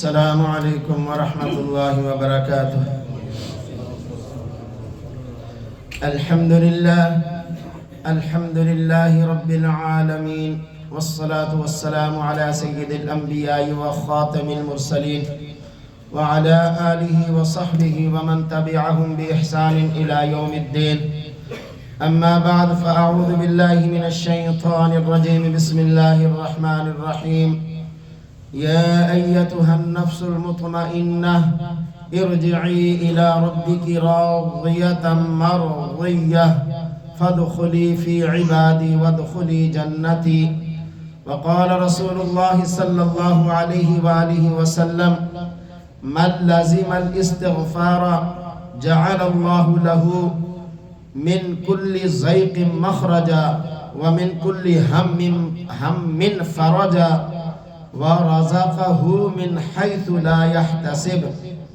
السلام علیکم ورحمۃ اللہ وبرکاتہ۔ الحمد للہ رب العالمین، والصلاة والسلام علی سید الانبیاء وخاتم المرسلین وعلی آلہ وصحبہ ومن تبعہم بإحسان الی یوم الدین۔ اما بعد فاعوذ باللہ من الشیطان الرجیم، بسم اللہ الرحمن الرحیم۔ يا أيتها النفس المطمئنة ارجعي إلى ربك راضية مرضية فادخلي في عبادي وادخلي جنتي۔ وقال رسول الله صلى الله عليه وآله وسلم: من لزم الاستغفار جعل الله له من كل ضيق مخرجا ومن كل هم فرجا وَرَزَقَهُ مِنْ حَيْثُ لَا يَحْتَسِبُ،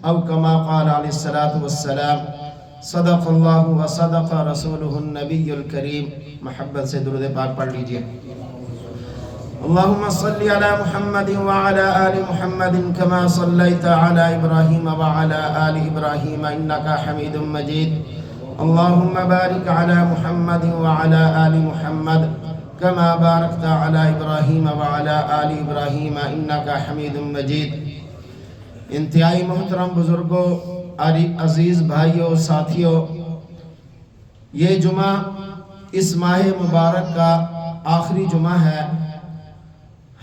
او كما قال علیہ الصلاة والسلام۔ صدق اللہ وصدق رسولہ النبی الکریم۔ محبت سے درود پاک پڑھ لیجئے۔ اللہم صلی علی محمد وعلی آل محمد کما صلیت علی ابراہیم وعلی آل ابراہیم انکا حمید مجید۔ اللہم بارک علی محمد وعلی آل محمد کما بارکت علی ابراہیم وعلی آل ابراہیم انکا حمید مجید۔ انتہائی محترم بزرگوں، عزیز بھائیوں، ساتھیوں، یہ جمعہ اس ماہ مبارک کا آخری جمعہ ہے۔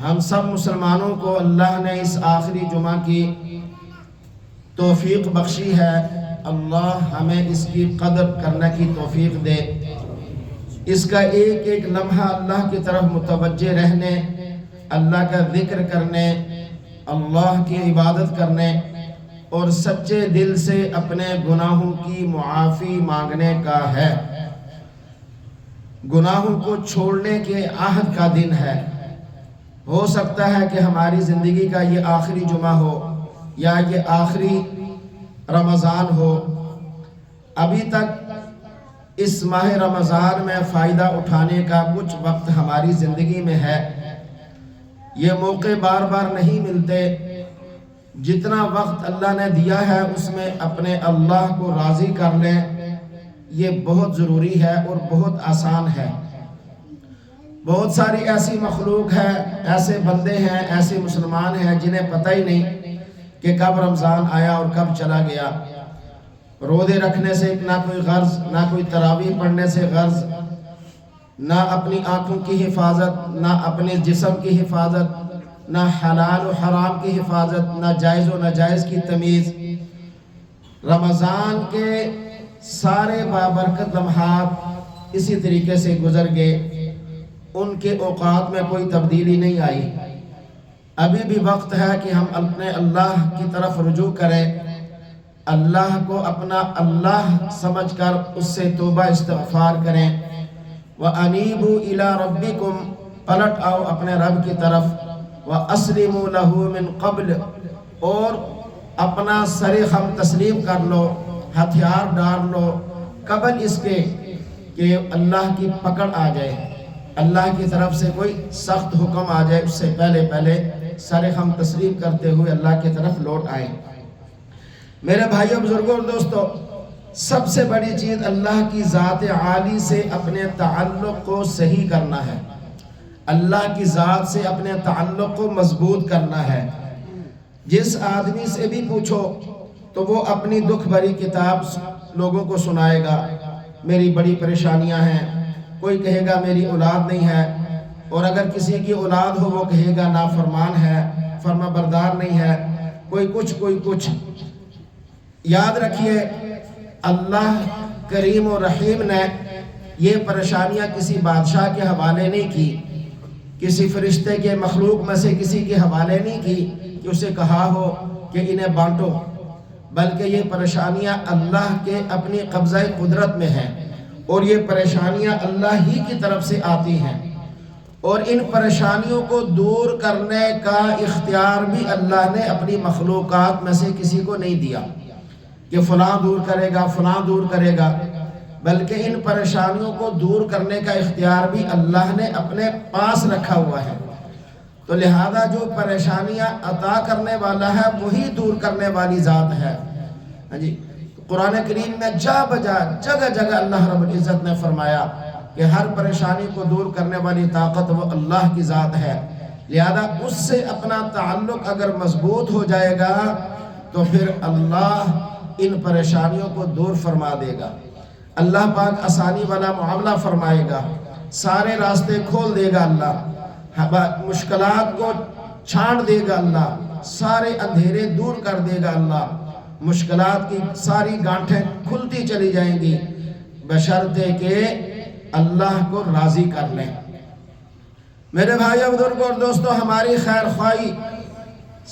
ہم سب مسلمانوں کو اللہ نے اس آخری جمعہ کی توفیق بخشی ہے۔ اللہ ہمیں اس کی قدر کرنے کی توفیق دے، اس کا ایک ایک لمحہ اللہ کی طرف متوجہ رہنے، اللہ کا ذکر کرنے، اللہ کی عبادت کرنے اور سچے دل سے اپنے گناہوں کی معافی مانگنے کا ہے۔ گناہوں کو چھوڑنے کے عہد کا دن ہے۔ ہو سکتا ہے کہ ہماری زندگی کا یہ آخری جمعہ ہو یا یہ آخری رمضان ہو۔ ابھی تک اس ماہ رمضان میں فائدہ اٹھانے کا کچھ وقت ہماری زندگی میں ہے۔ یہ موقع بار بار نہیں ملتے۔ جتنا وقت اللہ نے دیا ہے اس میں اپنے اللہ کو راضی کر لیں، یہ بہت ضروری ہے اور بہت آسان ہے۔ بہت ساری ایسی مخلوق ہے، ایسے بندے ہیں، ایسے مسلمان ہیں جنہیں پتہ ہی نہیں کہ کب رمضان آیا اور کب چلا گیا۔ روزے رکھنے سے نہ کوئی غرض، نہ کوئی تراویح پڑھنے سے غرض، نہ اپنی آنکھوں کی حفاظت، نہ اپنے جسم کی حفاظت، نہ حلال و حرام کی حفاظت، نہ جائز و ناجائز کی تمیز۔ رمضان کے سارے بابرکت لمحات اسی طریقے سے گزر گئے، ان کے اوقات میں کوئی تبدیلی نہیں آئی۔ ابھی بھی وقت ہے کہ ہم اپنے اللہ کی طرف رجوع کریں، اللہ کو اپنا اللہ سمجھ کر اس سے توبہ استغفار کریں۔ وَأَنِيبُوا إِلَىٰ رَبِّكُمْ، پلٹ آؤ اپنے رب کی طرف۔ وَأَسْلِمُوا لَهُ مِنْ قَبْلِ، اور اپنا سر خم تسلیم کر لو، ہتھیار ڈال لو قبل اس کے کہ اللہ کی پکڑ آ جائے، اللہ کی طرف سے کوئی سخت حکم آ جائے۔ اس سے پہلے سر خم تسلیم کرتے ہوئے اللہ کی طرف لوٹ آئیں۔ میرے بھائیوں، بزرگوں اور دوستوں، سب سے بڑی چیز اللہ کی ذات عالی سے اپنے تعلق کو صحیح کرنا ہے۔ اللہ کی ذات سے اپنے تعلق کو مضبوط کرنا ہے۔ جس آدمی سے بھی پوچھو تو وہ اپنی دکھ بھری کتاب لوگوں کو سنائے گا۔ میری بڑی پریشانیاں ہیں، کوئی کہے گا میری اولاد نہیں ہے، اور اگر کسی کی اولاد ہو وہ کہے گا نافرمان ہے، فرما بردار نہیں ہے، کوئی کچھ۔ یاد رکھیے، اللہ کریم و رحیم نے یہ پریشانیاں کسی بادشاہ کے حوالے نہیں کی، کسی فرشتے کے مخلوق میں سے کسی کے حوالے نہیں کی کہ اسے کہا ہو کہ انہیں بانٹو، بلکہ یہ پریشانیاں اللہ کے اپنی قبضہ قدرت میں ہیں، اور یہ پریشانیاں اللہ ہی کی طرف سے آتی ہیں، اور ان پریشانیوں کو دور کرنے کا اختیار بھی اللہ نے اپنی مخلوقات میں سے کسی کو نہیں دیا کہ فلاں دور کرے گا، بلکہ ان پریشانیوں کو دور کرنے کا اختیار بھی اللہ نے اپنے پاس رکھا ہوا ہے۔ تو لہذا جو پریشانیاں عطا کرنے والا ہے وہی دور کرنے والی ذات ہے. ہاں جی، قرآن کریم میں جا بجا جگہ جگہ اللہ رب العزت نے فرمایا کہ ہر پریشانی کو دور کرنے والی طاقت وہ اللہ کی ذات ہے. لہذا اس سے اپنا تعلق اگر مضبوط ہو جائے گا تو پھر اللہ ان پریشانیوں کو دور فرما دے گا. اللہ پاک آسانی والا معاملہ فرمائے گا، سارے راستے کھول دے گا اللہ، مشکلات کو چھانٹ دے گا اللہ، سارے اندھیرے دور کر دے گا اللہ، مشکلات کی ساری گانٹھیں کھلتی چلی جائیں گی بشرطے کہ اللہ کو راضی کر لیں. میرے بھائیو بزرگوں اور دوستو، ہماری خیر خواہی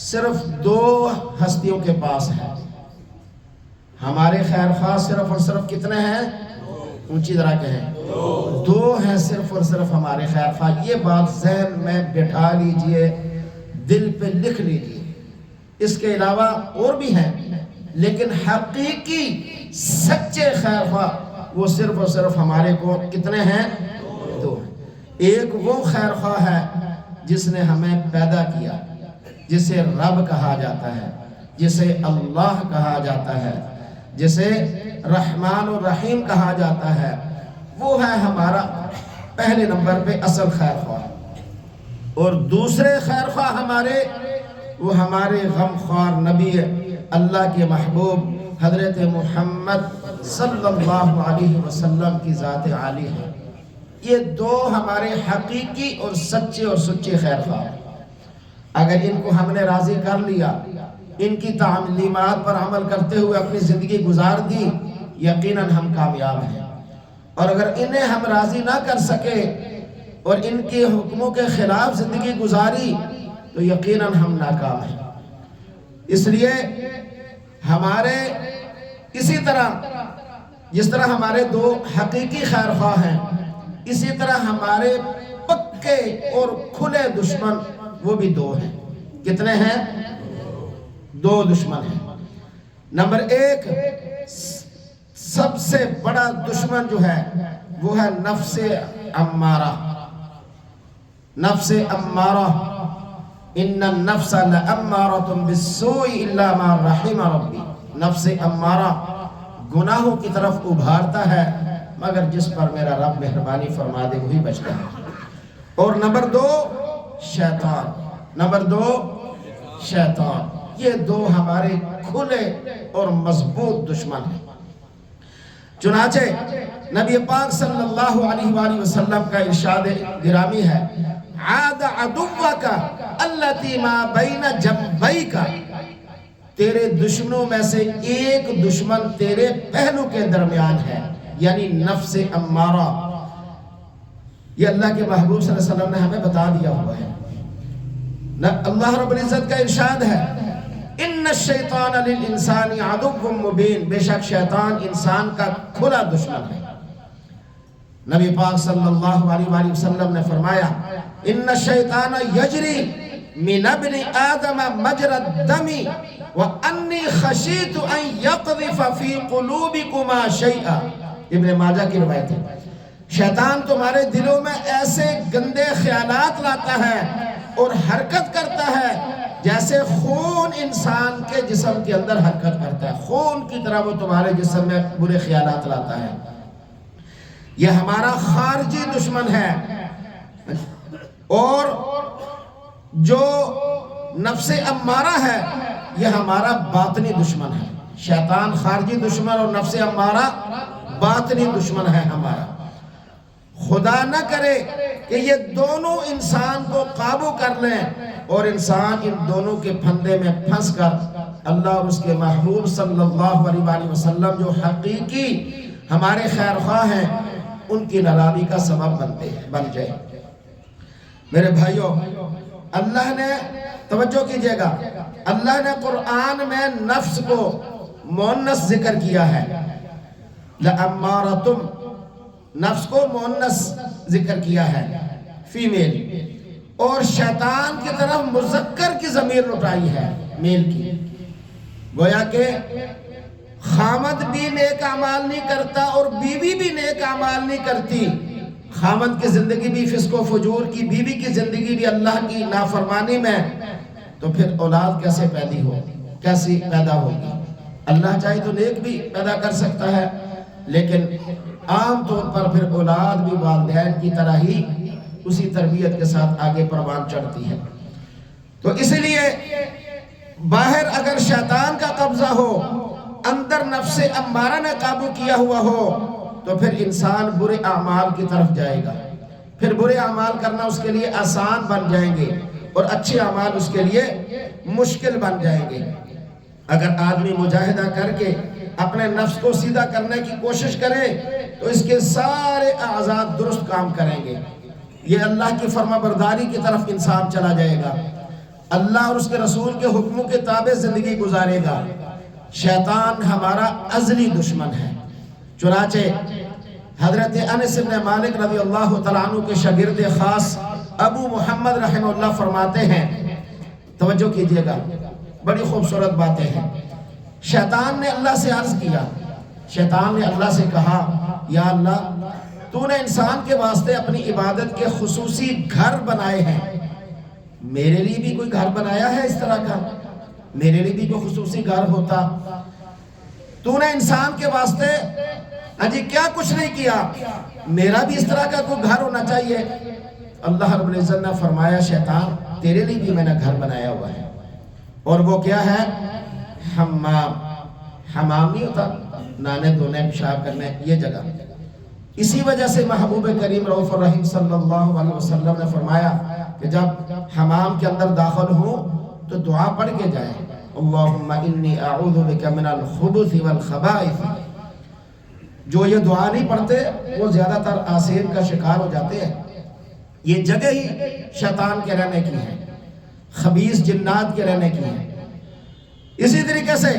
صرف دو ہستیوں کے پاس ہے. ہمارے خیر خواہ صرف اور صرف کتنے ہیں؟ اونچی طرح کہیں، دو ہیں صرف اور صرف ہمارے خیر خواہ. یہ بات ذہن میں بٹھا لیجئے، دل پہ لکھ لیجئے. اس کے علاوہ اور بھی ہیں، لیکن حقیقی سچے خیر خواہ وہ صرف اور صرف ہمارے کو کتنے ہیں؟ دو ہیں. ایک وہ خیر خواہ ہے جس نے ہمیں پیدا کیا، جسے رب کہا جاتا ہے، جسے اللہ کہا جاتا ہے، جسے رحمان و رحیم کہا جاتا ہے. وہ ہے ہمارا پہلے نمبر پہ اصل خیر خواہ. اور دوسرے خیر خواہ وہ ہمارے غم خوار نبی اللہ کے محبوب حضرت محمد صلی اللہ علیہ وسلم کی ذات عالی ہے. یہ دو ہمارے حقیقی اور سچے اور سچے خیر خواہ. اگر ان کو ہم نے راضی کر لیا، ان کی تعلیمات پر عمل کرتے ہوئے اپنی زندگی گزار دی، یقیناً ہم کامیاب ہیں. اور اگر انہیں ہم راضی نہ کر سکے اور ان کے حکموں کے خلاف زندگی گزاری تو یقیناً ہم ناکام ہیں. اس لیے ہمارے اسی طرح جس طرح ہمارے دو حقیقی خیر خواہ ہیں، اسی طرح ہمارے پکے اور کھلے دشمن وہ بھی دو ہیں. کتنے ہیں؟ دو دشمن ہیں. نمبر ایک سب سے بڑا دشمن جو ہے وہ ہے نفس امارہ. نفس امارہ، ان النفس لامارۃ بالسوء الا ما رحم ربی. نفس امارہ گناہوں کی طرف ابھارتا ہے مگر جس پر میرا رب مہربانی فرما دے وہی بچتا ہے. اور نمبر دو شیطان. نمبر دو شیطان. یہ دو ہمارے کھلے اور مضبوط دشمن ہیں. چنانچہ نبی پاک صلی اللہ علیہ وآلہ وسلم کا ارشاد گرامی ہے، عاد عدوک التی ما بین جنبیک. تیرے دشمنوں میں سے ایک دشمن تیرے پہلو کے درمیان ہے، یعنی نفس امارہ. یہ اللہ کے محبوب صلی اللہ علیہ وسلم نے ہمیں بتا دیا ہوا ہے. اللہ رب العزت کا ارشاد ہے، ان الشیطان للانسان عدو مبین. بے شک شیطان انسان کا کھلا دشمن ہے. نبی پاک صلی اللہ علیہ وآلہ وسلم نے فرمایا، ان الشیطان یجری من ابن آدم مجرى الدم وانی خشیت ان یقذف فی قلوبکما شیئا. ابن ماجہ کی روایت ہے، شیطان تمہارے دلوں میں ایسے گندے خیالات لاتا ہے اور حرکت کرتا ہے جیسے خون انسان کے جسم کے اندر حرکت کرتا ہے. خون کی طرح وہ تمہارے جسم میں برے خیالات لاتا ہے. یہ ہمارا خارجی دشمن ہے. اور جو نفس امارہ ہے یہ ہمارا باطنی دشمن ہے. شیطان خارجی دشمن اور نفس امارہ باطنی دشمن ہے ہمارا. خدا نہ کرے کہ یہ دونوں انسان کو قابو کر لیں اور انسان ان دونوں کے پھندے میں پھنس کر اللہ اور اس کے محبوب صلی اللہ علیہ وآلہ وسلم جو حقیقی ہمارے خیر خواہ ہیں ان کی ناراضی کا سبب بن جائے. میرے بھائیوں، اللہ نے توجہ کیجئے گا، اللہ نے قرآن میں نفس کو مؤنث ذکر کیا ہے. لَأَمَّارَتُمْ، نفس کو مؤنث ذکر کیا ہے، فیمیل. اور شیطان کی طرف مذکر کی ضمیر لٹائی ہے، میل کی. گویا کہ خامد بھی نیک اعمال نہیں کرتا اور بیوی بھی نیک اعمال نہیں کرتی. خامد کی زندگی بھی فسق و فجور کی، بیوی کی زندگی بھی اللہ کی نافرمانی میں، تو پھر اولاد کیسے پیدا ہوگی؟ اللہ چاہے تو نیک بھی پیدا کر سکتا ہے، لیکن عام طور پر پھر اولاد بھی والدین کی طرح ہی اسی تربیت کے ساتھ آگے پروان چڑھتی ہے۔ تو اس لیے باہر اگر شیطان کا قبضہ ہو، اندر نفس امارہ نے قابو کیا ہوا ہو، تو پھر انسان برے اعمال کی طرف جائے گا، پھر برے اعمال کرنا اس کے لیے آسان بن جائیں گے اور اچھے اعمال اس کے لیے مشکل بن جائیں گے۔ اگر آدمی مجاہدہ کر کے اپنے نفس کو سیدھا کرنے کی کوشش کرے تو اس کے سارے اعضاء درست کام کریں گے، یہ اللہ کی فرما برداری کی طرف انسان چلا جائے گا، اللہ اور اس کے رسول کے حکموں کے تابع زندگی گزارے گا۔ شیطان ہمارا ازلی دشمن ہے، چنانچہ حضرت انس بن مالک رضی اللہ تعالیٰ عنہ کے شاگرد خاص ابو محمد رحمہ اللہ فرماتے ہیں، توجہ کیجئے گا، بڑی خوبصورت باتیں ہیں۔ شیطان نے اللہ سے عرض کیا، شیطان نے اللہ سے کہا، یا اللہ تو نے انسان کے واسطے اپنی عبادت کے خصوصی گھر بنائے ہیں، میرے لیے بھی کوئی گھر بنایا ہے اس طرح کا؟ میرے لیے بھی کوئی خصوصی گھر ہوتا؟ تو نے انسان کے واسطے کیا کچھ نہیں کیا، میرا بھی اس طرح کا کوئی گھر ہونا چاہیے۔ اللہ رب العزت نے فرمایا، شیطان تیرے لیے بھی میں نے گھر بنایا ہوا ہے، اور وہ کیا ہے؟ حمام۔ حمام نہیں ہوتا نانے دھونے پیشاب کرنے، یہ جگہ۔ اسی وجہ سے محبوب کریم رؤوف الرحیم صلی اللہ علیہ وسلم نے فرمایا کہ جب حمام کے اندر داخل ہوں تو دعا پڑھ کے جائیں، اللہم انی اعوذ بک من الخبث والخبائث۔ جو یہ دعا نہیں پڑھتے وہ زیادہ تر آسیب کا شکار ہو جاتے ہیں۔ یہ جگہ ہی شیطان کے رہنے کی ہے، خبیث جنات کے رہنے کی ہے۔ اسی طریقے سے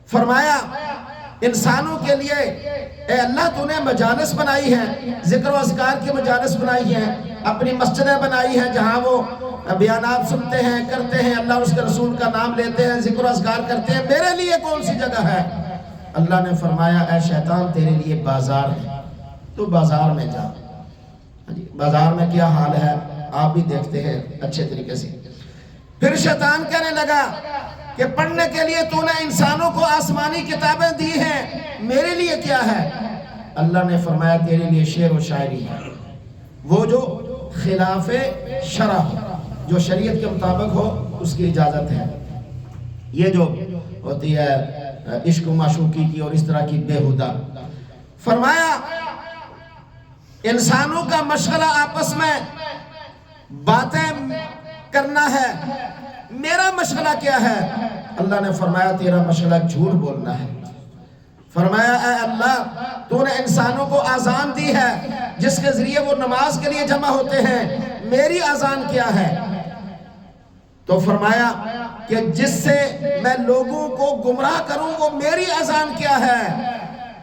فرمایا، انسانوں کے لیے اے اللہ تو نے مجالس بنائی ہیں، ذکر و اذکار کی مجالس بنائی ہیں، اپنی مسجدیں بنائی ہیں جہاں وہ بیانات سنتے ہیں، کرتے ہیں، اللہ اور اس کے رسول کا نام لیتے ہیں، ذکر و اذکار کرتے ہیں، میرے لیے کون سی جگہ ہے؟ اللہ نے فرمایا، اے شیطان تیرے لیے بازار ہے، تو بازار میں جا۔ بازار میں کیا حال ہے آپ بھی دیکھتے ہیں اچھے طریقے سے۔ پھر شیطان کہنے لگا کہ پڑھنے کے لیے تو نے انسانوں کو آسمانی کتابیں دی ہیں، میرے لیے کیا ہے؟ اللہ نے فرمایا، تیرے لیے شعر و شاعری ہے، وہ جو خلاف شرع ہو، جو شریعت کے مطابق ہو اس کی اجازت ہے۔ یہ جو ہوتی ہے عشق و معشوقی کی اور اس طرح کی بےہودہ۔ فرمایا، انسانوں کا مشغلہ آپس میں باتیں کرنا ہے، میرا مشغلہ کیا ہے؟ اللہ نے فرمایا، تیرا مشغلہ جھوٹ بولنا ہے۔ فرمایا، اے اللہ تو نے انسانوں کو اذان دی ہے جس کے ذریعے وہ نماز کے لیے جمع ہوتے ہیں، میری اذان کیا ہے؟ تو فرمایا کہ جس سے میں لوگوں کو گمراہ کروں وہ میری اذان کیا ہے؟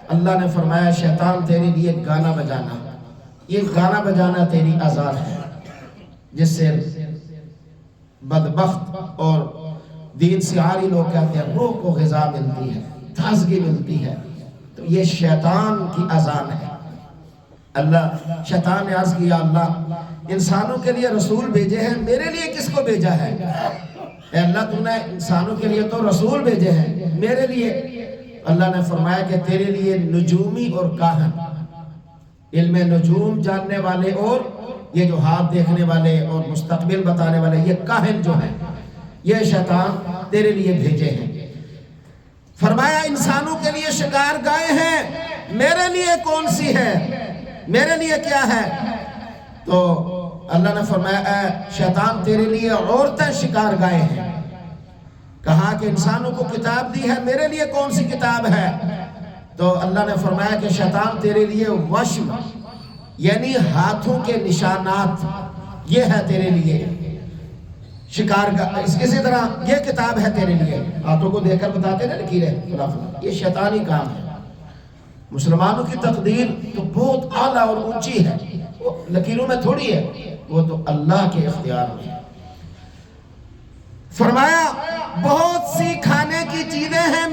اللہ نے فرمایا، شیطان تیرے لیے گانا بجانا، یہ گانا بجانا تیری اذان ہے، جس سے بدبخت اور دین سے عاری لوگ کہتے ہیں روح کو غذا ملتی ہے، تازگی ملتی ہے، تو یہ شیطان کی اذان ہے۔ اللہ شیطان نے عرض کیا، اللہ انسانوں کے لیے رسول بھیجے ہیں، میرے لیے کس کو بھیجا ہے؟ اے اللہ تو نے انسانوں کے لیے تو رسول بھیجے ہیں، میرے لیے؟ اللہ نے فرمایا کہ تیرے لیے نجومی اور کاہن، علم نجوم جاننے والے اور یہ جو ہاتھ دیکھنے والے اور مستقبل بتانے والے، یہ کاہن جو ہیں، یہ شیطان تیرے لیے بھیجے ہیں۔ فرمایا، انسانوں کے لیے شکار گائے ہیں، میرے لیے کون سی ہے؟ میرے لیے کیا ہے؟ تو اللہ نے فرمایا، اے شیطان تیرے لیے عورتیں شکار گائے ہیں۔ کہا کہ انسانوں کو کتاب دی ہے، میرے لیے کون سی کتاب ہے؟ تو اللہ نے فرمایا کہ شیطان تیرے لیے وشم، یعنی ہاتھوں کے نشانات، یہ ہے تیرے لیے شکار کا۔ اسی طرح یہ کتاب ہے تیرے لیے، ہاتھوں کو دیکھ کر بتاتے نا لکیریں، یہ شیطانی کام ہے۔ مسلمانوں کی تقدیر تو بہت اعلیٰ اور اونچی ہے، وہ لکیروں میں تھوڑی ہے، وہ تو اللہ کے اختیار میں ہے۔ فرمایا، بہت سی کھانے کی چیزیں ہیں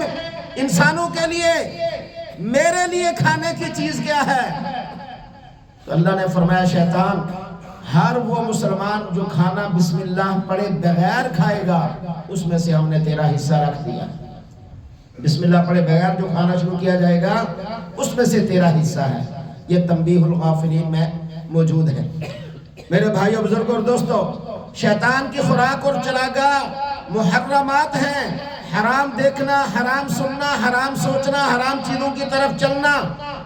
انسانوں کے لیے، میرے لیے کھانے کی چیز کیا ہے؟ تو اللہ نے فرمایا شیطان ہر وہ مسلمان جو کھانا بسم اللہ پڑھے بغیر کھائے گا اس میں سے ہم نے تیرا حصہ رکھ دیا. بسم اللہ پڑھے بغیر جو کھانا شروع کیا جائے گا اس میں سے تیرا حصہ ہے. یہ تنبیہ الغافلین میں موجود ہے. میرے بھائیو بزرگوں اور دوستو، شیطان کی خوراک اور چراگاہ محرمات ہیں. حرام دیکھنا، حرام سننا، حرام سوچنا، حرام چیزوں کی طرف چلنا،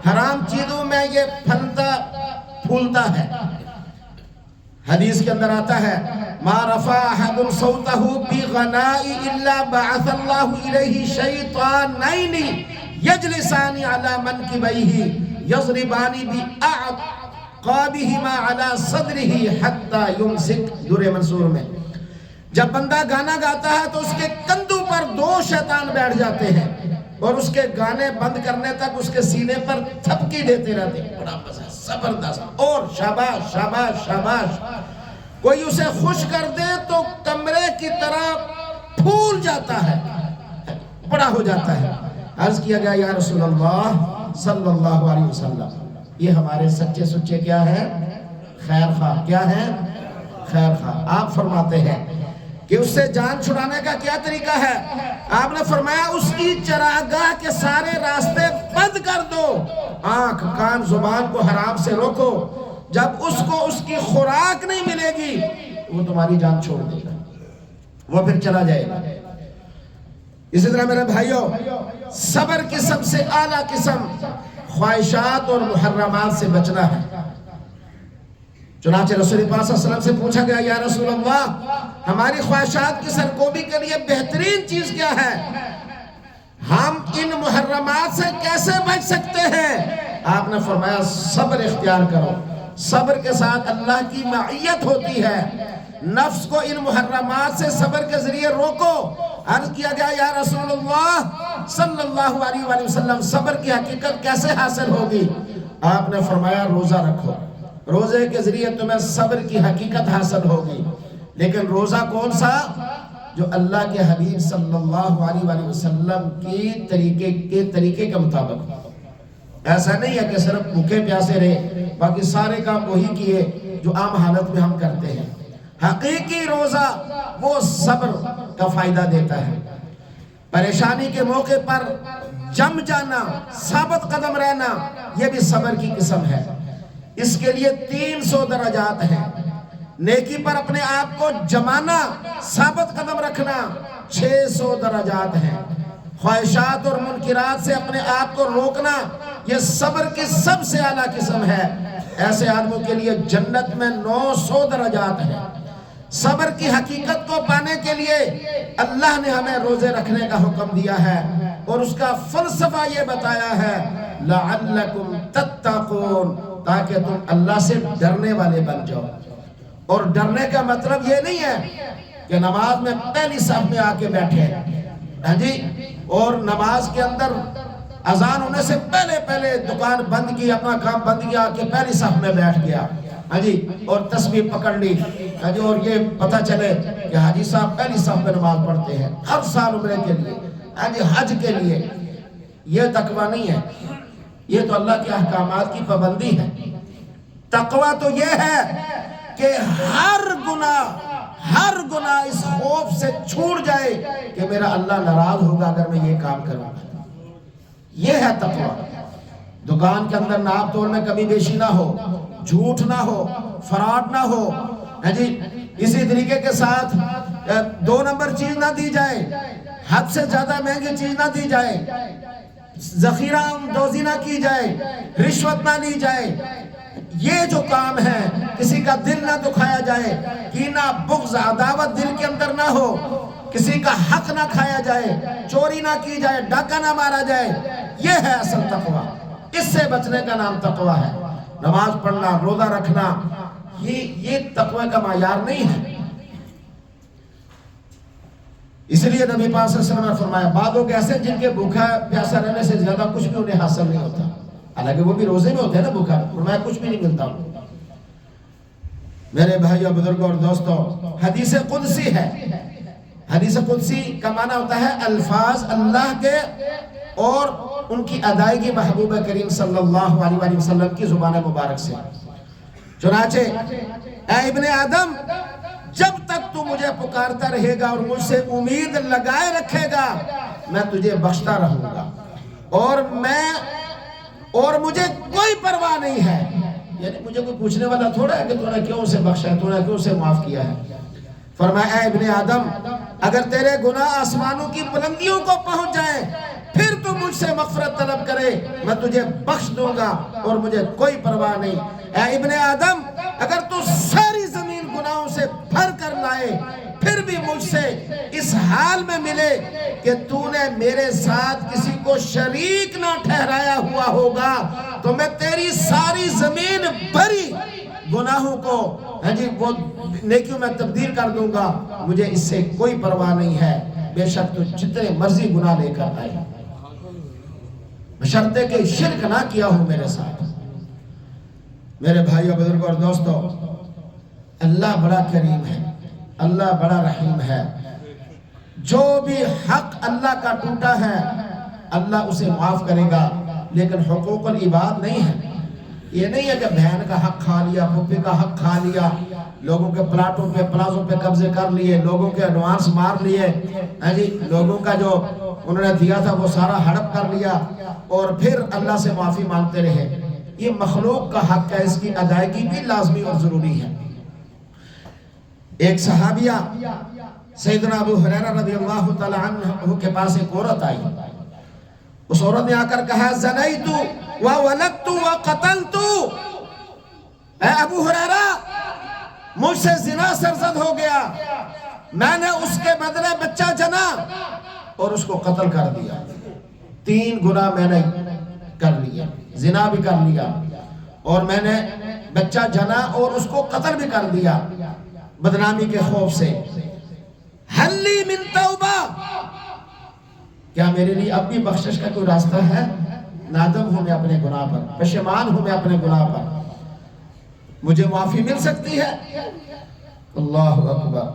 حرام چیزوں میں یہ پھلتا پھولتا ہے. حدیث کے اندر آتا ہے ما رفع احد صوته بغناء الا بعث الله اليه شيطانين يجلسان على منكبيه يضربان بعقابهما على صدره حتى يمسك. در منصور میں جب بندہ گانا گاتا ہے تو اس کے کندھوں پر دو شیطان بیٹھ جاتے ہیں اور اس کے گانے بند کرنے تک اس کے سینے پر تھپکی دیتے رہتے ہیں. بڑا مزہ، زبردست، اور شاباش شاباش شاباش. کوئی اسے خوش کر دے تو کمرے کی طرح پھول جاتا ہے، بڑا ہو جاتا ہے. عرض کیا گیا یا رسول اللہ صلی اللہ علیہ وسلم، یہ ہمارے سچے سچے کیا ہیں؟ خیر خواہ. کیا ہیں؟ خیر خواہ. آپ فرماتے ہیں کہ اس سے جان چھڑانے کا کیا طریقہ ہے؟ آپ نے فرمایا اس کی چراگاہ کے سارے راستے بند کر دو، آنکھ کان زبان کو حرام سے روکو. جب اس کو اس کی خوراک نہیں ملے گی وہ تمہاری جان چھوڑ دے گا، وہ پھر چلا جائے گا. اسی طرح میرے بھائیوں، صبر کی سب سے اعلیٰ قسم خواہشات اور محرمات سے بچنا ہے. چنانچہ رسول پاک صلی اللہ علیہ وسلم سے پوچھا گیا یا رسول اللہ ہماری خواہشات کی سرکوبی کے لیے بہترین چیز کیا ہے؟ ہم ان محرمات سے کیسے بچ سکتے ہیں؟ آپ نے فرمایا صبر اختیار کرو. صبر کے ساتھ اللہ کی معیت ہوتی ہے. نفس کو ان محرمات سے صبر کے ذریعے روکو. عرض کیا گیا یا رسول اللہ صلی اللہ علیہ وآلہ وسلم صبر کی حقیقت کیسے حاصل ہوگی؟ آپ نے فرمایا روزہ رکھو. روزے کے ذریعے تمہیں صبر کی حقیقت حاصل ہوگی. لیکن روزہ کون سا؟ جو اللہ کے حبیب صلی اللہ علیہ وآلہ وسلم کی طریقے کے مطابق. ایسا نہیں ہے کہ صرف بھوکے پیاسے رہے باقی سارے کام وہی کیے جو عام حالت میں ہم کرتے ہیں. حقیقی روزہ وہ صبر کا فائدہ دیتا ہے. پریشانی کے موقع پر جم جانا، ثابت قدم رہنا، یہ بھی صبر کی قسم ہے. اس کے لیے 300 درجات ہیں. نیکی پر اپنے آپ کو جمانا، ثابت قدم رکھنا، 600 درجات ہیں. خواہشات اور منکرات سے اپنے آپ کو روکنا، یہ صبر کی سب سے اعلیٰ قسم ہے. ایسے آدموں کے لیے جنت میں 900 درجات ہیں. صبر کی حقیقت کو پانے کے لیے اللہ نے ہمیں روزے رکھنے کا حکم دیا ہے اور اس کا فلسفہ یہ بتایا ہے لعلکم تتقون، تاکہ تم اللہ سے ڈرنے والے بن جاؤ. اور ڈرنے کا مطلب یہ نہیں ہے کہ نماز میں پہلی صف میں آ کے بیٹھے جی اور نماز کے اندر اذان ہونے سے پہلے دکان بند کی، اپنا کام بند کیا کہ پہلی صف میں بیٹھ گیا جی اور تسبیح پکڑ لی جی اور یہ پتہ چلے کہ حاجی صاحب پہلی صف میں نماز پڑھتے ہیں ہر سال عمرے کے لیے جی حج کے لیے. یہ تقویٰ نہیں ہے، یہ تو اللہ کے احکامات کی پابندی ہے. تقویٰ تو یہ ہے کہ ہر گناہ اس خوف سے چھوٹ جائے کہ میرا اللہ ناراض ہوگا اگر میں یہ کام کروں. یہ ہے تقویٰ. دکان کے اندر ناپ توڑ میں کمی بیشی نہ ہو، جھوٹ نہ ہو، فراڈ نہ ہو جی. اسی طریقے کے ساتھ 2 نمبر چیز نہ دی جائے، حد سے زیادہ مہنگی چیز نہ دی جائے، ذخیرہ دوزی نہ کی جائے، رشوت نہ لی جائے. یہ جو کام ہے، کسی کا دل نہ دکھایا جائے، کینہ بغض عداوت دل کے اندر نہ ہو، کسی کا حق نہ کھایا جائے، چوری نہ کی جائے، ڈاکہ نہ مارا جائے. یہ ہے اصل تقویٰ. اس سے بچنے کا نام تقویٰ ہے. نماز پڑھنا، روزہ رکھنا، یہ تقویٰ کا معیار نہیں ہے. اس لیے نبی پاک صلی اللہ علیہ وسلم نے فرمایا بعض لوگ ایسے جن کے بھوکا پیاسا رہنے سے زیادہ کچھ بھی انہیں حاصل نہیں ہوتا، حالانکہ وہ بھی روزے میں ہوتے ہیں نا بھوکا. فرمایا کچھ بھی نہیں ملتا. میرے بھائیوں بزرگوں اور دوستوں، حدیث قدسی ہے. حدیث قدسی کا معنی ہوتا ہے الفاظ اللہ کے اور ان کی ادائیگی محبوب کریم صلی اللہ علیہ وسلم کی زبان مبارک سے. چنانچہ اے ابن آدم، جب تک تو مجھے پکارتا رہے گا اور مجھ سے امید لگائے رکھے گا، میں تجھے بخشتا رہوں گا، اور مجھے کوئی پرواہ نہیں ہے. یعنی مجھے کوئی پوچھنے والا تھوڑا ہے کہ تو نے کیوں اسے بخشا ہے، تو نے کیوں اسے معاف کیا ہے. فرمایا اے ابن آدم، اگر تیرے گناہ آسمانوں کی بلندیوں کو پہنچ جائیں پھر تو مجھ سے مغفرت طلب کرے، میں تجھے بخش دوں گا اور مجھے کوئی پرواہ نہیں. اے ابن آدم، اگر تو ساری زمین گناہوں سے بھر کر لائے پھر بھی مجھ سے اس حال میں ملے کہ تو نے میرے ساتھ کسی کو شریک نہ ٹھہرایا ہوا ہوگا، تو میں تیری ساری زمین بھری گناہوں کو وہ نیکیوں میں تبدیل کر دوں گا. مجھے اس سے کوئی پرواہ نہیں ہے، بے شک تو جتنے مرضی گناہ لے کر آئے، بشرطے کہ شرک نہ کیا ہوں میرے ساتھ. میرے بھائیو، بزرگوں اور دوستو، اللہ بڑا کریم ہے، اللہ بڑا رحیم ہے. جو بھی حق اللہ کا ٹوٹا ہے اللہ اسے معاف کرے گا، لیکن حقوق العباد نہیں ہے. یہ نہیں ہے کہ بہن کا حق کھا لیا، پھوپھی کا حق کھا لیا، لوگوں کے پلاٹوں پہ پلازوں پہ قبضے کر لیے، لوگوں کے ایڈوانس مار لیے، لوگوں کا جو انہوں نے دیا تھا وہ سارا ہڑپ کر لیا اور پھر اللہ سے معافی مانگتے رہے. یہ مخلوق کا حق ہے، اس کی ادائیگی بھی لازمی اور ضروری ہے. ایک صحابیہ سیدنا ابو ہریرہ رضی اللہ تعالی عنہ کے پاس ایک عورت آئی. اس عورت نے آ کر کہا زنیت وولدت وقتلت. اے ابو ہریرہ، مجھ سے زنا سرزد ہو گیا، میں نے اس کے بدلے بچہ جنا اور اس کو قتل کر دیا. 3 گناہ میں نے کر لیا، زنا بھی کر لیا اور میں نے بچہ جنا اور اس کو قتل بھی کر دیا بدنامی کے خوف سے. حل لی من توبہ، کیا میرے لیے اب بھی بخشش کا کوئی راستہ ہے؟ نادم ہوں میں اپنے گناہ پر، پشیمان ہوں میں اپنے گناہ پر، مجھے معافی مل سکتی ہے؟ اللہ اکبر.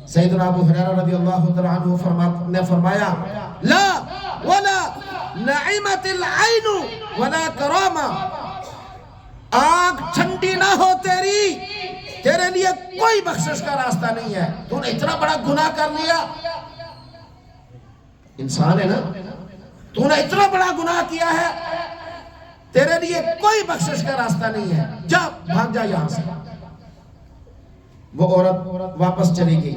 سیدنا ابو ہریرہ رضی اللہ تعالیٰ عنہ نے فرمایا لا ولا نعمت العین ولا کرامہ. آنکھ ٹھنڈی نہ ہو تیرے لیے کوئی بخشش کا راستہ نہیں ہے. تو نے اتنا بڑا گناہ کر لیا، انسان ہے نا، تو نے اتنا بڑا گناہ کیا ہے، تیرے لیے کوئی بخشش کا راستہ نہیں ہے، جا بھاگ جا یہاں سے. وہ عورت واپس چلی گئی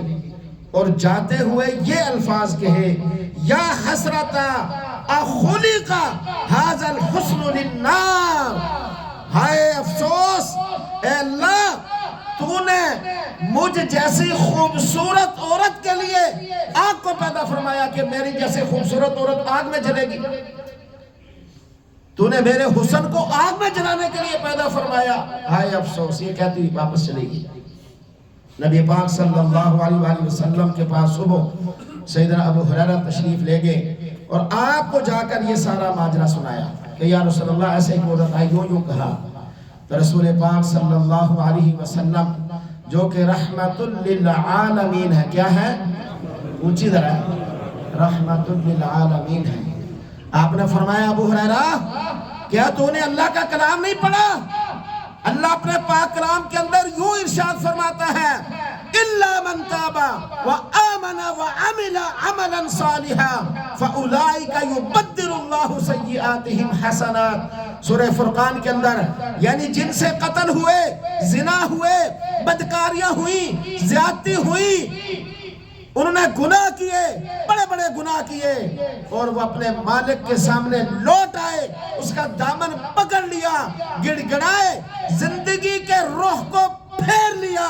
اور جاتے ہوئے یہ الفاظ کہے یا حسرتا اخلق ھذا الحسن للنار. ہائے افسوس، اے اللہ تو نے مجھ جیسی خوبصورت عورت کے لیے آگ کو پیدا فرمایا کہ میری جیسی خوبصورت عورت آگ میں جلے گی. تو نے میرے حسن کو آگ میں جلانے کے لیے پیدا فرمایا. ہائے افسوس. یہ کہتی ہوئی واپس چلے گی. نبی پاک صلی اللہ علیہ وآلہ وسلم کے پاس صبح سیدنا ابو ہریرہ تشریف لے گئے اور آپ کو جا کر یہ سارا ماجرا سنایا کہ یا رسول اللہ ایسے ایک عورت آئی، یوں کہا. تو رسول پاک صلی اللہ علیہ وسلم جو کہ رحمت للعالمین ہے، کیا ہے؟ اونچی ذرا، رحمت للعالمین ہے. آپ نے فرمایا ابو ہریرہ، کیا تو نے اللہ کا کلام نہیں پڑھا؟ اللہ اپنے پاک کلام کے اندر یوں ارشاد فرماتا ہے الا من تاب وآمن وعمل عملا صالحا فاولئک یبدل اللہ سیئاتہم حسنات. سورہ فرقان کے اندر یعنی جن سے قتل ہوئے، زنا ہوئے، بدکاریاں ہوئی، زیادتی ہوئی، انہوں نے گناہ کیے، بڑے بڑے گناہ کیے اور وہ اپنے مالک کے سامنے لوٹ آئے، اس کا دامن پکڑ لیا، گڑ گڑائے، زندگی کے روح کو پھیر لیا،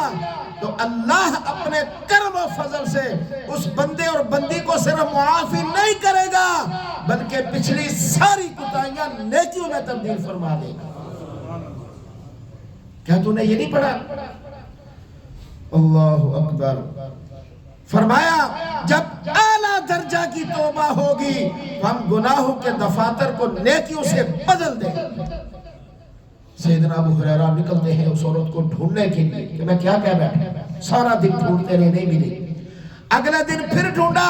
تو اللہ اپنے کرم و فضل سے اس بندے اور بندی کو صرف معافی نہیں کرے گا بلکہ پچھلی ساری کوتاہیاں نیکیوں میں تبدیل فرما دے گا. کیا تو نے یہ نہیں پڑھا؟ اللہ اکبر. فرمایا جب اعلیٰ درجہ کی توبہ ہوگی تو ہم گناہوں کے دفاتر کو نیکیوں سے بدل دیں گے. سیدنا ابو ہریرہ نکلتے ہیں اس عورت کو ڈھونڈنے کے لیے کہ میں کیا کہہ بیٹھا، سارا دن ڈھونڈتے رہے، نہیں ملی. اگلے دن پھر ڈھونڈا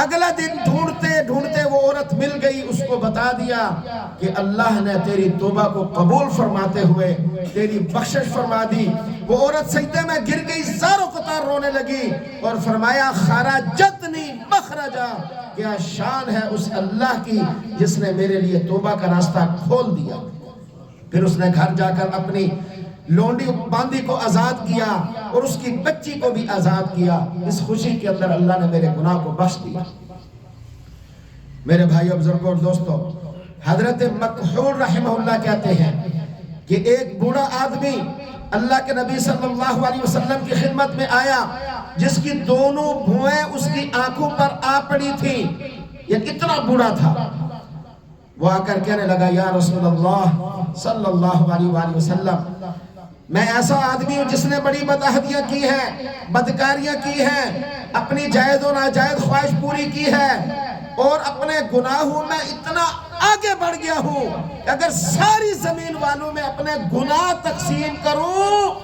اگلا دن ڈھونڈتے ڈھونڈتے وہ عورت مل گئی، اس کو بتا دیا کہ اللہ نے تیری توبہ کو قبول فرماتے ہوئے تیری بخشش فرما دی۔ وہ عورت سجدے میں گر گئی، زاروں قطار رونے لگی اور فرمایا خرجتنی مخرجا، کیا شان ہے اس اللہ کی جس نے میرے لیے توبہ کا راستہ کھول دیا۔ پھر اس نے گھر جا کر اپنی لونڈی باندی کو آزاد کیا اور اس کی بچی کو بھی آزاد کیا۔ اس خوشی کے اندر اللہ نے میرے گناہ کو بخش دیا۔ میرے بھائیو بزرگوں اور دوستو، حضرت مکحول رحمہ اللہ کہتے ہیں کہ ایک بوڑھا آدمی اللہ کے نبی صلی اللہ علیہ وسلم کی خدمت میں آیا، جس کی دونوں بھویں اس کی آنکھوں پر آ پڑی تھی، یہ اتنا بوڑھا تھا۔ وہ آ کر کہنے لگا یا رسول اللہ صلی اللہ علیہ وآلہ وسلم، میں ایسا آدمی ہوں جس نے بڑی بدعہدیاں کی ہیں، بدکاریاں کی ہیں، اپنی جائز و ناجائز خواہش پوری کی ہے، اور اپنے گناہوں میں اتنا آگے بڑھ گیا ہوں کہ اگر ساری زمین والوں میں اپنے گناہ تقسیم کروں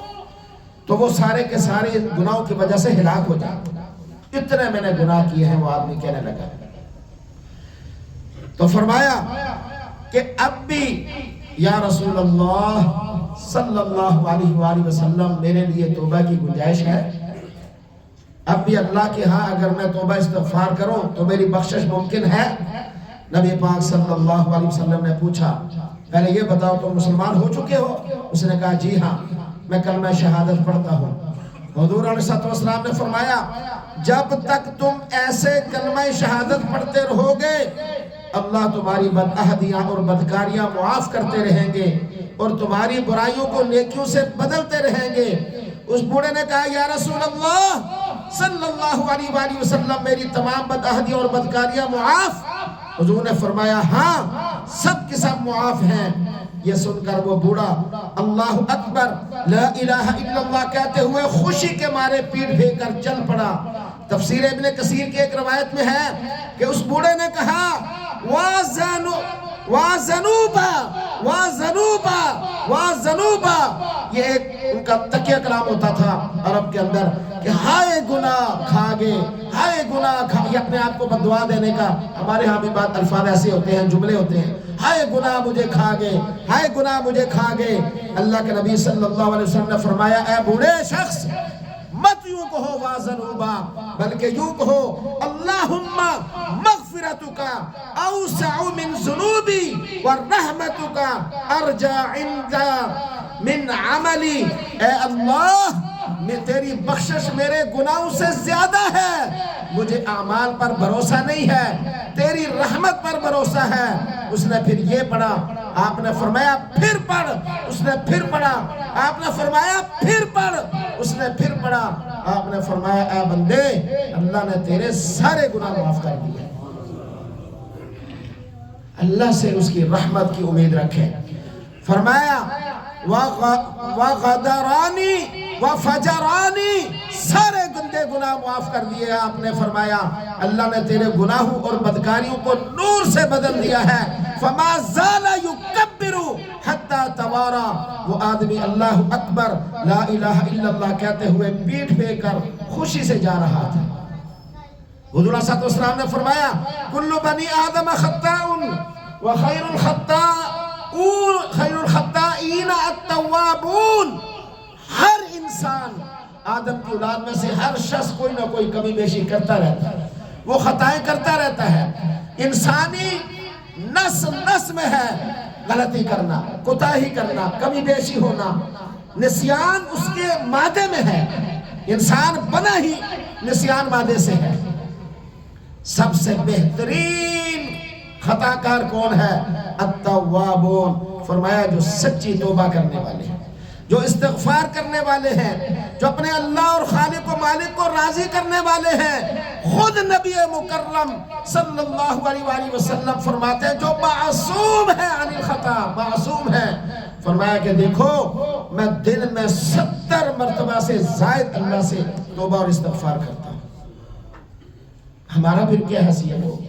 تو وہ سارے کے سارے گناہوں کی وجہ سے ہلاک ہو جائیں، اتنے میں نے گناہ کیے ہیں۔ وہ آدمی کہنے لگا تو فرمایا کہ اب بھی یا رسول اللہ صلی اللہ علیہ وآلہ وسلم میرے لیے توبہ کی گنجائش ہے؟ اب بھی اللہ کے ہاں اگر میں توبہ استغفار کروں تو میری بخشش ممکن ہے؟ نبی پاک صلی اللہ علیہ وسلم نے پوچھا پہلے یہ بتاؤ تم مسلمان ہو چکے ہو؟ اس نے کہا جی ہاں، میں کلمہ شہادت پڑھتا ہوں۔ حضور علیہ السلام نے فرمایا جب تک تم ایسے کلمہ شہادت پڑھتے رہو گے اللہ تمہاری بدعہدیاں اور بدکاریاں معاف کرتے رہیں گے اور تمہاری برائیوں کو نیکیوں سے بدلتے رہیں گے۔ اس بوڑھے نے کہا یا رسول اللہ صلی اللہ علیہ وآلہ وسلم میری تمام بدعہدیاں اور بدکاریاں معاف؟ حضور نے فرمایا ہاں سب کے سب معاف ہیں۔ یہ سن کر وہ بوڑھا اللہ اکبر لا الہ الا اللہ کہتے ہوئے خوشی کے مارے پیٹ بھے کر چل پڑا۔ تفسیر ابن کثیر کی ایک روایت میں ہے کہ اس بوڑھے نے کہا وَازَنُوبَا، یہ ایک ان کا تکیہ کلام ہوتا تھا عرب کے اندر کہ ہائے گناہ کھا گئے، ہائے گناہ کھا، یہ اپنے آپ کو بددعا دینے کا۔ ہمارے ہاں بھی بات الفاظ ایسے ہوتے ہیں، جملے ہوتے ہیں، ہائے گناہ مجھے کھا گئے، ہائے گناہ مجھے کھا گئے۔ اللہ کے نبی صلی اللہ علیہ وسلم نے فرمایا اے بوڑھے شخص مت یوں کہو وازنوبا، بلکہ یوں کہو اللہم مغفرتک اوسع من ذنوبی ورحمتک ارجع عند من عملی، اے اللہ تیری بخشش میرے گناہوں سے زیادہ ہے، مجھے اعمال پر بھروسہ نہیں ہے، تیری رحمت پر بھروسہ ہے۔ اس نے پھر یہ پڑھا، آپ نے فرمایا پھر پڑھ، اس نے پھر پڑھا، آپ نے فرمایا پھر پڑھ، اس نے پھر پڑھا، آپ نے فرمایا اے بندے اللہ نے تیرے سارے گناہ معاف کر دیے۔ اللہ سے اس کی رحمت کی امید رکھیں۔ فرمایا وَغَدَرَانِي وَفَجَرَانِي، سارے گندے گناہ معاف کر دیے۔ آپ نے فرمایا اللہ نے تیرے گناہوں اور بدکاریوں کو نور سے بدل دیا ہے۔ فَمَا زَالَ يُكَبِّرُ حَتَّى تَوَارَى، وہ آدمی اللہ اکبر لا الہ الا اللہ کہتے ہوئے پیٹھ پہ کر خوشی سے جا رہا تھا۔ حضور صلی اللہ علیہ وسلم نے فرمایا کل بنی آدم خطاء وخیر الخطائین التوابون، ہر انسان آدم کی اولاد میں سے ہر شخص کوئی نہ کوئی کمی بیشی کرتا رہتا ہے، وہ خطائیں کرتا رہتا ہے۔ انسانی نس میں ہے غلطی کرنا، کوتاہی کرنا، کمی بیشی ہونا، نسیان اس کے مادے میں ہے، انسان بنا ہی نسیان مادے سے ہے۔ سب سے بہترین خطا کار کون ہے؟ التوابون، فرمایا جو سچی توبہ کرنے والے ہیں، جو استغفار کرنے والے ہیں، جو اپنے اللہ اور خالق و مالک کو راضی کرنے والے ہیں۔ خود نبی مکرم صلی اللہ علیہ وآلہ وسلم فرماتے ہیں جو معصوم ہے عن الخطا، معصوم ہے، فرمایا کہ دیکھو میں دن میں 70 مرتبہ سے زائد اللہ سے توبہ اور استغفار کرتا ہوں۔ ہمارا پھر کیا حیثیت ہوگی؟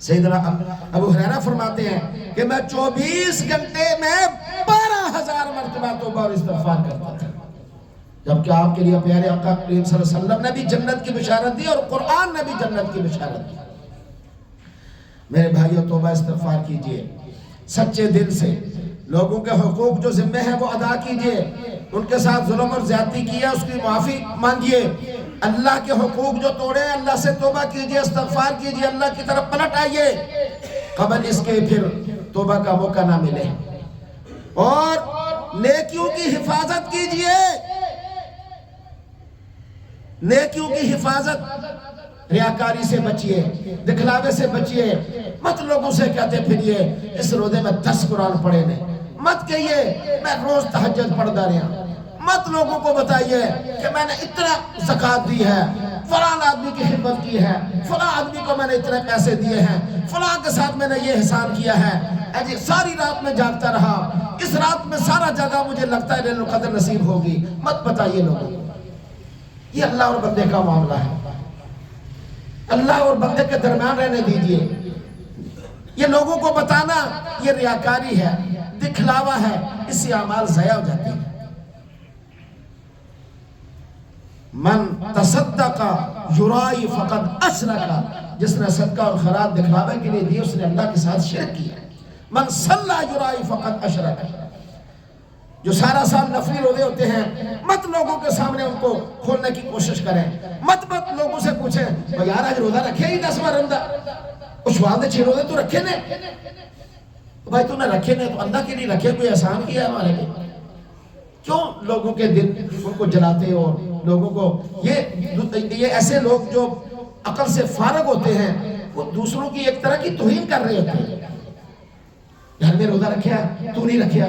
سیدنا ابو ہریرہ فرماتے ہیں کہ میں 24 گھنٹے میں 12,000 مرتبہ توبہ اور استغفار کرتا تھا۔ جبکہ آپ کے لیے پیارے آقا کریم صلی اللہ علیہ وسلم نے بھی جنت کی بشارت دی اور قرآن نے بھی جنت کی بشارت دی۔ میرے بھائیو توبہ استغفار کیجئے، سچے دل سے لوگوں کے حقوق جو ذمہ ہیں وہ ادا کیجئے، ان کے ساتھ ظلم اور زیادتی کیا اس کی معافی مانگیے، اللہ کے حقوق جو توڑے اللہ سے توبہ کیجئے، استغفار کیجئے، اللہ کی طرف پلٹ آئیے قبل اس کے پھر توبہ کا موقع نہ ملے، اور نیکیوں کی حفاظت کیجئے، نیکیوں کی حفاظت، ریاکاری سے بچیے، دکھلاوے سے بچیے، مت لوگوں سے کہتے پھریے اس روزے میں 10 قرآن پڑھے نے، مت کہیے میں روز تہجد پڑھتا رہا، مت لوگوں کو بتائیے کہ میں نے اتنا زکوٰۃ دی ہے، فلاں آدمی کی خدمت کی ہے، فلاں آدمی کو میں نے اتنے پیسے دیے ہیں، فلاں کے ساتھ میں نے یہ احسان کیا ہے، ساری رات میں جاگتا رہا، اس رات میں سارا جگہ مجھے لگتا ہے لیلۃ القدر نصیب ہوگی، مت بتائیے لوگوں۔ یہ اللہ اور بندے کا معاملہ ہے، اللہ اور بندے کے درمیان رہنے دیجئے۔ یہ لوگوں کو بتانا یہ ریاکاری ہے، دکھلاوا ہے، اس سے اعمال ضائع ہو جاتے ہیں۔ من تصدق یرائی فقد اشرک، جس نے صدقہ اور خیرات دکھلاوے کے لیے دی اس نے اللہ کے ساتھ شرک کیا۔ من صلی یرائی فقد اشرک، جو سارا سال نفلی روزے ہوتے ہیں مت لوگوں کے سامنے ان کو کھولنے کی کوشش کریں، مت لوگوں سے پوچھیں یار آج روزہ رکھے ہی 10واں رمضان، اس وعدے 6 روزے تو رکھے نے، بھائی تو نہ رکھے نے تو اللہ کے لیے رکھے، کوئی احسان کیا ہے ہمارے لیے؟ کیوں لوگوں کے دل ان کو جلاتے ہو؟ لوگوں کو یہ ایسے لوگ جو عقل سے فارغ ہوتے ہیں وہ دوسروں کی ایک طرح کی توہین کر رہے ہوتے ہیں۔ گھر میں روزہ رکھیا تو نہیں رکھیا؟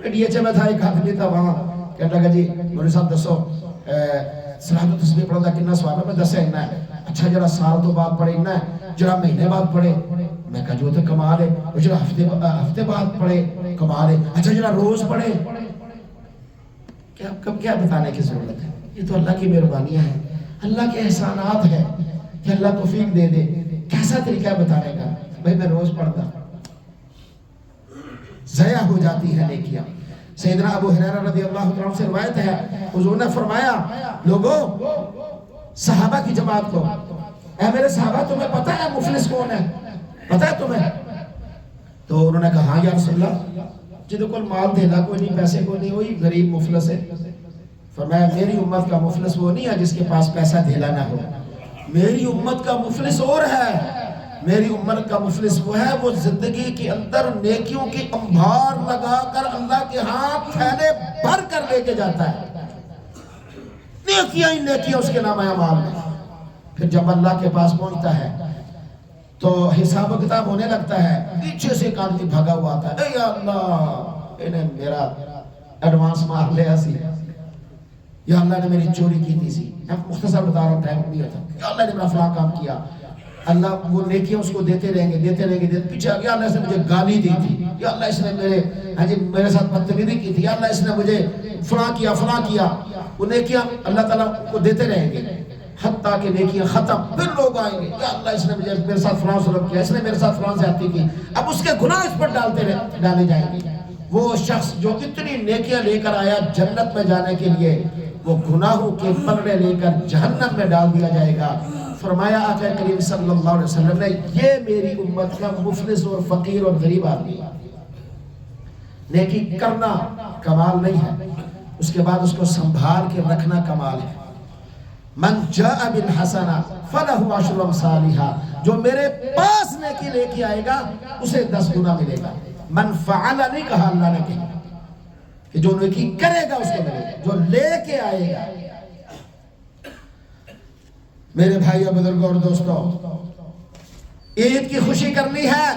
ڈی ایچ اے میں تھا، ایک آدمی تھا وہاں، کہنے لگا جی مولوی صاحب دسو صلاۃ و تسبیح پڑھن دا کتنا ثواب ہے؟ میں دسیا اتنا ہے۔ اچھا جڑا سال تو بعد پڑھے اتنا ہے، جڑا مہینے بعد پڑھے میں کہا جو تو کمال ہے، اور جڑا ہفتے بعد پڑھے کمال ہے، اچھا جڑا روز پڑھے کیا بتانے کی ضرورت ہے؟ یہ تو اللہ کی مہربانیاں ہیں، اللہ کے احسانات ہیں کہ اللہ توفیق دے دے۔ کیسا طریقہ ہے بتانے کا؟ بھائی میں روز پڑھتا، ضائع ہو جاتی ہے نیکیاں۔ سیدنا ابو ہریرہ رضی اللہ عنہ سے روایت ہے، حضور نے فرمایا لوگوں صحابہ کی جماعت کو، اے میرے صحابہ تمہیں پتہ ہے مفلس کون ہے؟ پتہ ہے تمہیں؟ تو انہوں نے کہا ہاں یا رسول اللہ، جدو کل مال دھیلا کوئی نہیں، پیسے کوئی نہیں، وہی غریب مفلس ہے۔ فرمایا میری امت کا مفلس وہ نہیں ہے جس کے پاس پیسہ دھیلا نہ ہو، میری امت کا مفلس اور ہے، میری امت کا مفلس وہ ہے وہ زندگی کے اندر نیکیوں کی انبار لگا کر اللہ کے ہاتھ تھیلے بھر کر لے کے جاتا ہے، نیکیاں ہی نیکیاں اس کے نام اعمال میں۔ پھر جب اللہ کے پاس پہنچتا ہے تو حساب و کتاب ہونے لگتا ہے، پیچھے سے ایک آدمی بھگا ہوا آتا ہے، اے یا اللہ انہیں میرا ایڈوانس مار لیا سی، یا اللہ نے میری چوری کی تھی سی، میں مختصر بتا رہا ہوں ٹائم نہیں ہوتا، یا اللہ نے میرا فلاں کام کیا، اللہ وہ نیکیاں اس کو دیتے رہیں گے، پیچھے آ گیا اللہ اس نے مجھے گالی دی تھی، یا اللہ اس نے میرے ساتھ بدتمیزی کی تھی، یا اللہ اس نے مجھے فلاں کیا، وہ نیکیاں اللہ تعالیٰ کو دیتے رہیں گے حتیٰ کہ نیکیاں ختم۔ پھر لوگ آئیں گے، یا اللہ اس نے میرے ساتھ فلاں سلوک کیا، اس نے میرے ساتھ فلاں زیادتی کی، اب اس کے گناہ اس پر ڈالے جائیں گے۔ وہ شخص جو اتنی نیکیاں لے کر آیا جنت میں جانے کے لیے، وہ گناہوں کے پلڑے لے کر جہنم میں ڈال دیا جائے گا۔ فرمایا آقا کریم صلی اللہ علیہ وسلم نے یہ میری امت کا مفلس اور فقیر اور غریب آدمی، نیکی کرنا کمال نہیں ہے، اس کے بعد اس کو سنبھال کے رکھنا کمال ہے۔ من جاء بالحسنہ فلہ عشر امثالھا، جو میرے پاس نیکی لے کے آئے گا اسے 10 گنا ملے گا۔ من فعل نہیں کہا اللہ نے کہ جو نیکی کرے گا اس کو ملے گا، جو لے کے آئے گا۔ میرے بھائیو بزرگوں اور دوستوں، عید کی خوشی کرنی ہے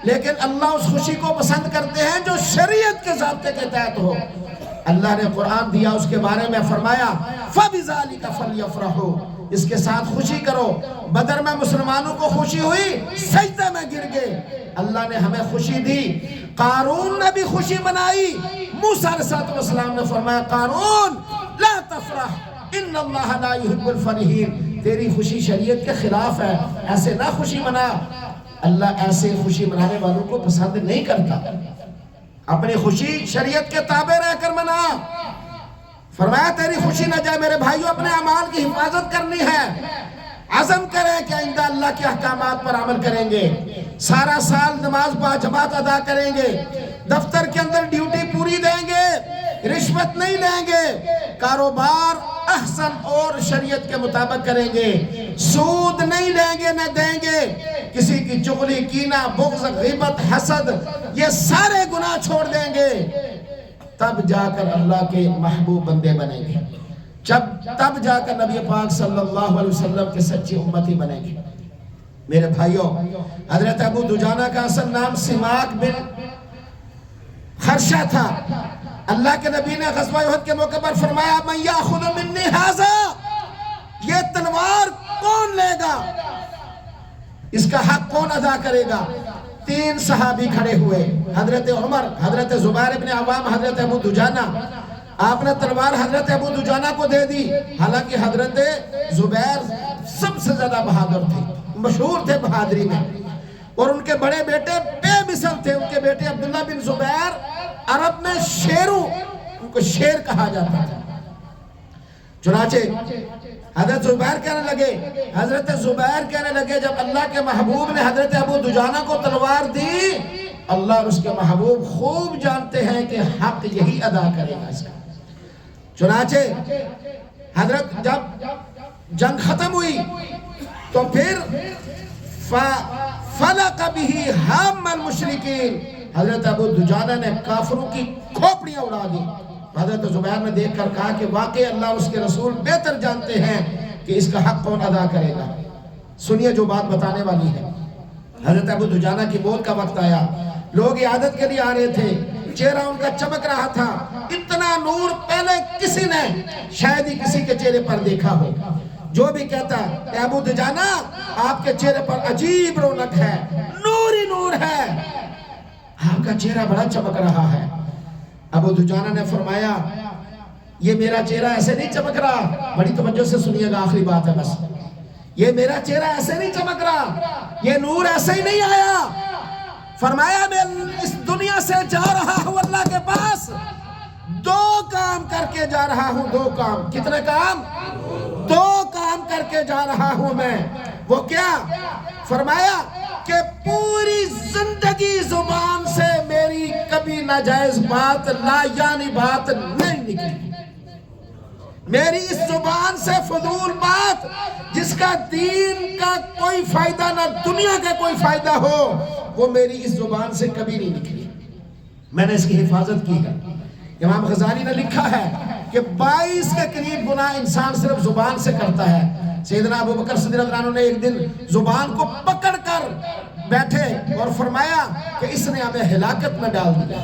لیکن اللہ اس خوشی کو پسند کرتے ہیں جو شریعت کے ضابطے کے تحت ہو۔ اللہ نے قرآن دیا، اس کے بارے میں فرمایا فَبِذَلِكَ فَلْيَفْرَحُوا، اس کے ساتھ خوشی کرو۔ بدر میں مسلمانوں کو خوشی ہوئی، سجدے میں گر گئے، اللہ نے ہمیں خوشی دی۔ قارون نے بھی خوشی منائی، موسیٰ علیہ السلام نے فرمایا قارون لا تفرح ان اللہ لا يحب الفرحین، تیری خوشی شریعت کے خلاف ہے، ایسے نہ خوشی منا، اللہ ایسے خوشی منانے والوں کو پسند نہیں کرتا۔ اپنی خوشی شریعت کے تابع رہ کر منا، فرمایا تیری خوشی نہ جائے میرے بھائیوں، اپنے اعمال کی حفاظت کرنی ہے، عزم کریں کہ آئندہ اللہ کے احکامات پر عمل کریں گے، سارا سال نماز باجماعت ادا کریں گے، دفتر کے اندر ڈیوٹی پوری دیں گے، رشوت نہیں لیں گے، کاروبار احسن اور شریعت کے مطابق کریں گے، سود نہیں لیں گے نہ دیں گے، کسی کی چغلی، کینہ، بغض، غیبت، حسد، یہ سارے گناہ چھوڑ دیں گے، تب جا کر اللہ کے محبوب بندے بنیں گے، تب جا کر نبی پاک صلی اللہ علیہ وسلم کے سچی امتی بنیں گے۔ میرے بھائیوں، حضرت ابو دجانہ کا اصل نام سماک بن خرشہ تھا۔ اللہ کے نبی نے غزوہ احد کے موقع پر فرمایا من یاخذ منی ھذا، یہ تلوار کون لے گا، اس کا حق کون ادا کرے گا؟ 3 صحابی کھڑے ہوئے، حضرت عمر، حضرت زبیر ابن عوام، حضرت ابو دجانہ۔ آپ نے تلوار حضرت ابو دجانہ کو دے دی، حالانکہ حضرت زبیر سب سے زیادہ بہادر تھے، مشہور تھے بہادری میں، اور ان کے بڑے بیٹے بے مثل تھے، ان کے بیٹے عبداللہ بن زبیر عرب میں شیروں، ان کو شیر کہا جاتا تھا۔ چنانچہ حضرت زبیر کہنے لگے جب اللہ کے محبوب نے حضرت ابو دجانہ کو تلوار دی، اللہ اور اس کے محبوب خوب جانتے ہیں کہ حق یہی ادا کرے گا اس کا۔ چنانچہ حضرت جب جنگ ختم ہوئی تو پھر فَلَقَ بِهِ هَامَّ الْمُشْرِكِينَ، حضرت ابو دجانہ نے کافروں کی کھوپڑیاں اڑا دی۔ حضرت زبیر نے دیکھ کر کہا کہ واقعی اللہ اور اس کے رسول بہتر جانتے ہیں کہ اس کا حق کون ادا کرے گا۔ سنیے جو بات بتانے والی ہے۔ حضرت ابو دجانہ کی موت کا وقت آیا، لوگ عیادت کے لیے آ رہے تھے، چہرہ ان کا چمک رہا تھا، اتنا نور پہلے کسی نے شاید ہی کسی کے چہرے پر دیکھا ہو۔ جو بھی کہتا ہے ابو دجانہ آپ کے چہرے پر عجیب رونق ہے، نور ہی نور ہے، آپ کا چہرہ بڑا چمک رہا ہے۔ ابو دجانہ نے فرمایا یہ میرا چہرہ ایسے نہیں چمک رہا، بڑی توجہ سے سنیے گا، آخری بات ہے بس، یہ میرا چہرہ ایسے نہیں چمک رہا، یہ نور ایسے ہی نہیں آیا۔ فرمایا میں اس دنیا سے جا رہا ہوں اللہ کے پاس، 2 کام کر کے جا رہا ہوں، 2 کام۔ کتنے کام؟ 2 کام کر کے جا رہا ہوں میں۔ وہ کیا؟ فرمایا کہ پوری زندگی زبان سے میری کبھی ناجائز بات، لا یعنی بات نہیں نکلی، میری اس زبان سے فضول بات جس کا دین کا کوئی فائدہ نہ دنیا کا کوئی فائدہ ہو، وہ میری اس زبان سے کبھی نہیں نکلی، میں نے اس کی حفاظت کی ہے۔ امام غزالی نے لکھا ہے کہ 22 کے قریب گناہ انسان صرف زبان سے کرتا ہے۔ سیدنا ابو بکر صدیق رضی اللہ عنہ نے ایک دن زبان کو پکڑ کر بیٹھے اور فرمایا کہ اس نے ہمیں ہلاکت میں ڈال دیا۔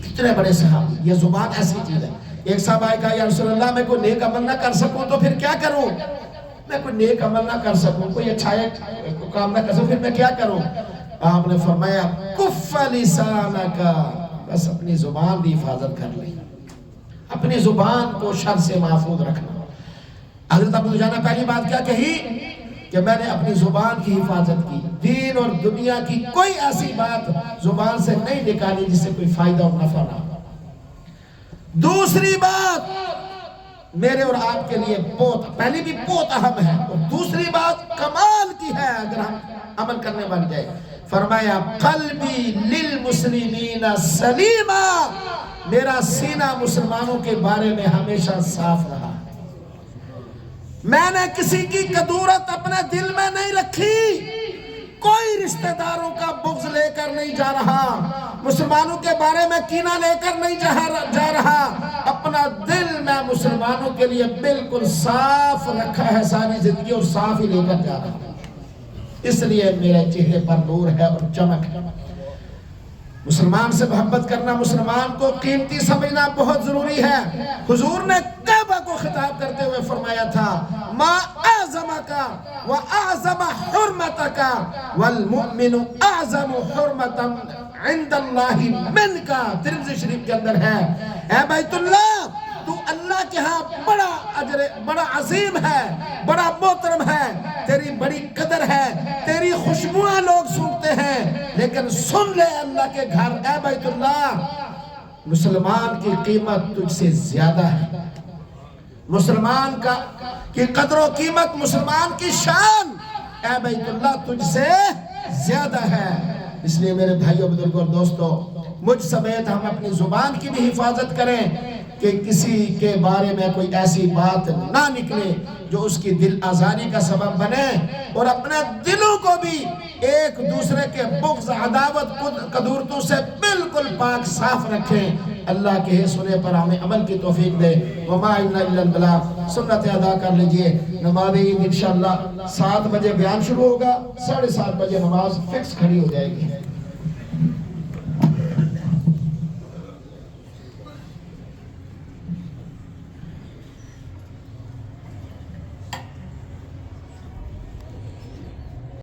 کتنے بڑے صحابی، یہ زبان ایسی چیز ہے۔ ایک صحابہ کہا یا رسول اللہ میں کوئی نیک عمل نہ کر سکوں تو پھر کیا کروں؟ میں کوئی نیک عمل نہ کر سکوں، کوئی اچھا کام نہ کر سکوں، پھر میں کیا کروں؟ آپ نے فرمایا کف لسانک، بس اپنی زبان کی حفاظت کر لیں، اپنی زبان کو شر سے محفوظ رکھنا۔ حضرت ابو دجانہ پہلی بات کیا کہی کہ میں نے اپنی زبان کی حفاظت کی، دین اور دنیا کی کوئی ایسی بات زبان سے نہیں نکالی جس سے کوئی فائدہ اور نفع نہ ہو۔ دوسری بات میرے اور آپ کے لیے بہت، پہلی بھی بہت اہم ہے، اور دوسری بات کمال کی ہے اگر ہم عمل کرنے بن جائے۔ فرمایا قلبی للمسلمین سلیما، میرا سینہ مسلمانوں کے بارے میں ہمیشہ صاف رہا، میں نے کسی کی کدورت اپنے دل میں نہیں رکھی، کوئی رشتہ داروں کا بغض لے کر نہیں جا رہا، مسلمانوں کے بارے میں کینہ لے کر نہیں جا رہا، اپنا دل میں مسلمانوں کے لیے بالکل صاف رکھا ہے ساری زندگی، اور صاف ہی لے کر جا رہا ہے، اس لیے میرے چہرے پر نور ہے اور چمک ہے۔ مسلمان سے محبت کرنا، مسلمان کو قیمتی سمجھنا بہت ضروری ہے۔ حضور نے کعبہ کو خطاب کرتے ہوئے فرمایا تھا ما اعظمک و اعظم حرمتک والمؤمن اعظم حرمتا عند اللہ منک، ترمذی شریف کے اندر ہے، اے بیت اللہ تو اللہ کے ہاں بڑا اجر، بڑا عظیم ہے، بڑا محترم ہے، تیری بڑی قدر ہے، تیری خوشبوئیں لوگ سنتے ہیں، لیکن سن لے اللہ کے گھر، اے بیت اللہ مسلمان کی قیمت تجھ سے زیادہ ہے، مسلمان کی قدر و قیمت، مسلمان کی شان اے بیت اللہ تجھ سے زیادہ ہے۔ اس لیے میرے بھائیوں بزرگوں اور دوستو، مجھ سمیت ہم اپنی زبان کی بھی حفاظت کریں کہ کسی کے بارے میں کوئی ایسی بات نہ نکلے جو اس کی دل آزاری کا سبب بنے، اور اپنے دلوں کو بھی ایک دوسرے کے بغض، عداوت، قدورتوں سے بالکل پاک صاف رکھیں۔ اللہ کے سنے پر ہمیں عمل کی توفیق دے۔ وما علینا الا البلاغ۔ سنت ادا کر لیجئے۔ نماز عید انشاءاللہ 7 بجے بیان شروع ہوگا، 7:30 بجے نماز فکس کھڑی ہو جائے گی۔